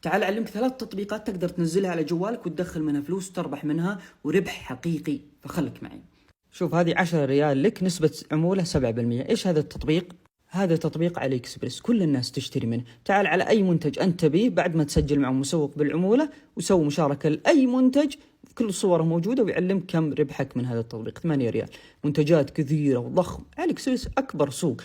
تعال أعلمك 3 تطبيقات تقدر تنزلها على جوالك وتدخل منها فلوس وتربح منها وربح حقيقي، فخلك معي. شوف، هذه 10 ريال لك، نسبة عمولة 7%. إيش هذا التطبيق؟ هذا تطبيق علي إكسبرس، كل الناس تشتري منه. تعال على أي منتج أنت تبيه بعد ما تسجل مع مسوق بالعمولة وسوي مشاركة لأي منتج، كل صوره موجودة، ويعلمك كم ربحك من هذا التطبيق. 8 ريال. منتجات كثيرة وضخم، علي إكسبرس أكبر سوق،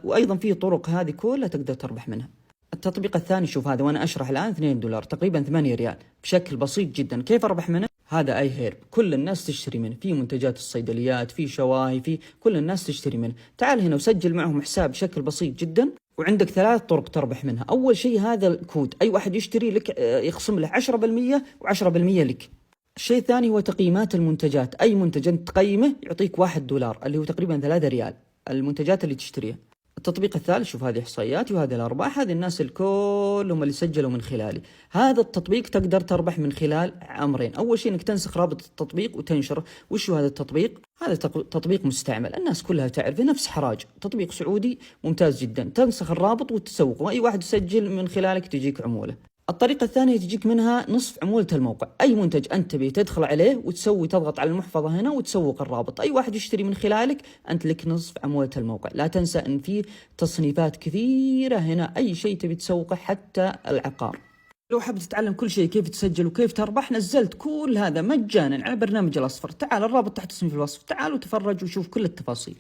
وأيضا في طرق هذه كلها تقدر تربح منها. التطبيق الثاني، شوف هذا وأنا أشرح الآن، 2 دولار تقريبا 8 ريال، بشكل بسيط جدا. كيف أربح منه؟ هذا اي هيرب، كل الناس تشتري منه، في منتجات الصيدليات، في شواهي، في كل الناس تشتري منه. تعال هنا وسجل معهم حساب بشكل بسيط جدا، وعندك 3 طرق تربح منها. أول شيء هذا الكود، أي واحد يشتري لك يخصم له 10% و10% لك. الشيء الثاني هو تقييمات المنتجات، أي منتج أنت تقيمه يعطيك 1 دولار اللي هو تقريبا 3 ريال المنتجات اللي تشتريها. التطبيق الثالث، شوف هذه إحصائياتي وهذه الأرباح، هذه الناس الكل هم اللي سجلوا من خلالي. هذا التطبيق تقدر تربح من خلال أمرين. أول شيء إنك تنسخ رابط التطبيق وتنشره. وشو هذا التطبيق؟ هذا تطبيق مستعمل، الناس كلها تعرفه، نفس حراج، تطبيق سعودي ممتاز جدا. تنسخ الرابط وتسوق، وأي واحد يسجل من خلالك تجيك عمولة. الطريقة الثانية تجيك منها نصف عمولة الموقع. أي منتج أنت تبي تدخل عليه وتسوي، تضغط على المحفظة هنا وتسوق الرابط، أي واحد يشتري من خلالك أنت لك نصف عمولة الموقع. لا تنسى أن في تصنيفات كثيرة هنا، أي شيء تبي تسوقه حتى العقار. لو حاب تتعلم كل شيء، كيف تسجل وكيف تربح، نزلت كل هذا مجانا على برنامج الأصفر. تعال، الرابط تحت اسمي في الوصف، تعال وتفرج وشوف كل التفاصيل.